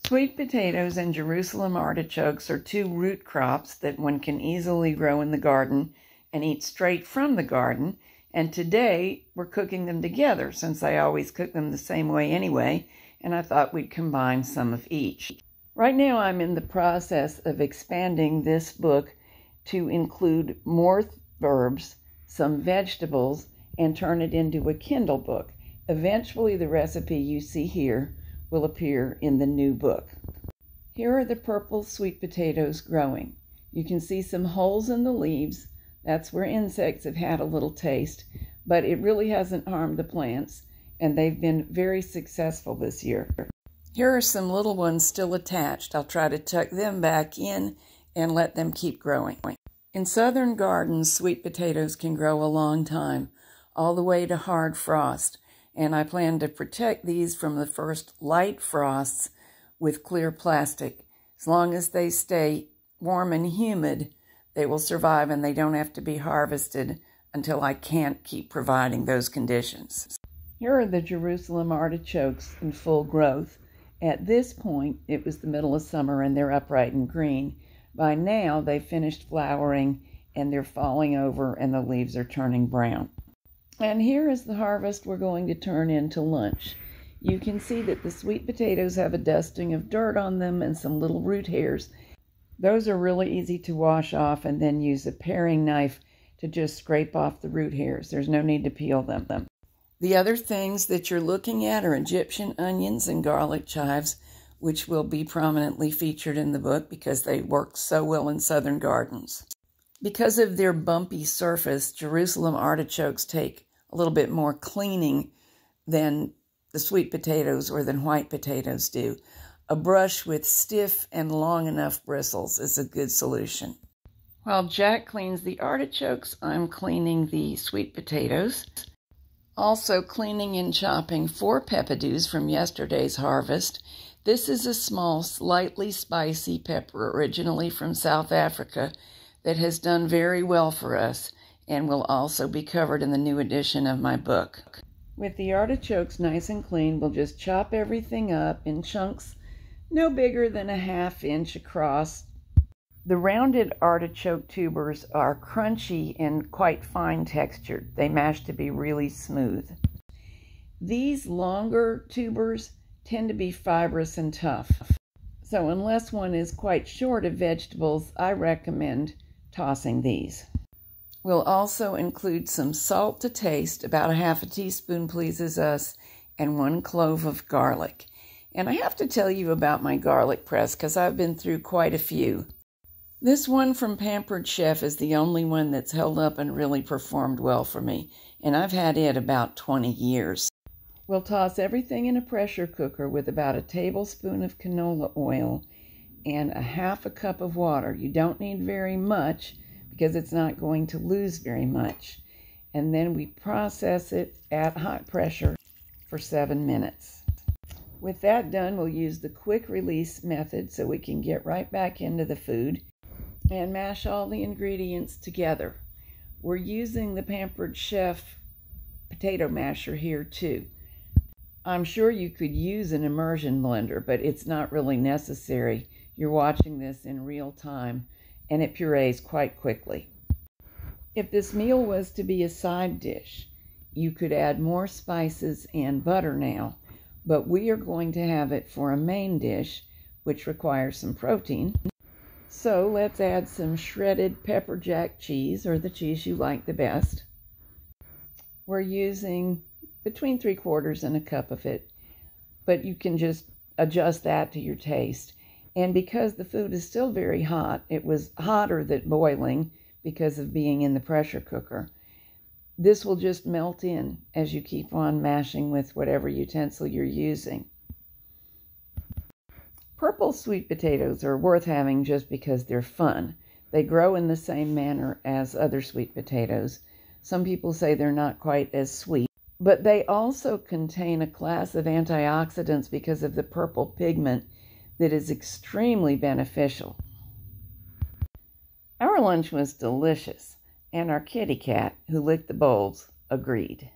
Sweet potatoes and Jerusalem artichokes are two root crops that one can easily grow in the garden and eat straight from the garden. And today we're cooking them together since I always cook them the same way anyway, and I thought we'd combine some of each. Right now I'm in the process of expanding this book to include more verbs, some vegetables, and turn it into a Kindle book. Eventually the recipe you see here will appear in the new book. Here are the purple sweet potatoes growing. You can see some holes in the leaves. That's where insects have had a little taste, but it really hasn't harmed the plants, and they've been very successful this year. Here are some little ones still attached. I'll try to tuck them back in and let them keep growing. In southern gardens, sweet potatoes can grow a long time, all the way to hard frost. And I plan to protect these from the first light frosts with clear plastic. As long as they stay warm and humid, they will survive and they don't have to be harvested until I can't keep providing those conditions. Here are the Jerusalem artichokes in full growth. At this point, it was the middle of summer and they're upright and green. By now, they've finished flowering and they're falling over and the leaves are turning brown. And here is the harvest we're going to turn into lunch. You can see that the sweet potatoes have a dusting of dirt on them and some little root hairs. Those are really easy to wash off and then use a paring knife to just scrape off the root hairs. There's no need to peel them. The other things that you're looking at are Egyptian onions and garlic chives, which will be prominently featured in the book because they work so well in southern gardens. Because of their bumpy surface, Jerusalem artichokes take a little bit more cleaning than the sweet potatoes or than white potatoes do. A brush with stiff and long enough bristles is a good solution. While Jack cleans the artichokes, I'm cleaning the sweet potatoes. Also cleaning and chopping 4 peppadews from yesterday's harvest. This is a small, slightly spicy pepper originally from South Africa that has done very well for us and will also be covered in the new edition of my book. With the artichokes nice and clean, we'll just chop everything up in chunks no bigger than a ½ inch across. The rounded artichoke tubers are crunchy and quite fine textured. They mash to be really smooth. These longer tubers tend to be fibrous and tough. So unless one is quite short of vegetables, I recommend tossing these. We'll also include some salt to taste. About a ½ teaspoon pleases us, and 1 clove of garlic. And I have to tell you about my garlic press because I've been through quite a few. This one from Pampered Chef is the only one that's held up and really performed well for me, and I've had it about 20 years. We'll toss everything in a pressure cooker with about a tablespoon of canola oil and a ½ cup of water. You don't need very much because it's not going to lose very much. And then we process it at hot pressure for 7 minutes. With that done, we'll use the quick release method so we can get right back into the food and mash all the ingredients together. We're using the Pampered Chef potato masher here too. I'm sure you could use an immersion blender, but it's not really necessary. You're watching this in real time, and it purees quite quickly. If this meal was to be a side dish, you could add more spices and butter now, but we are going to have it for a main dish, which requires some protein. So let's add some shredded pepper jack cheese, or the cheese you like the best. We're using between 3/4 and a cup of it, but you can just adjust that to your taste. And because the food is still very hot, it was hotter than boiling because of being in the pressure cooker. This will just melt in as you keep on mashing with whatever utensil you're using. Purple sweet potatoes are worth having just because they're fun. They grow in the same manner as other sweet potatoes. Some people say they're not quite as sweet, but they also contain a class of antioxidants because of the purple pigment that is extremely beneficial. Our lunch was delicious, and our kitty cat, who licked the bowls, agreed.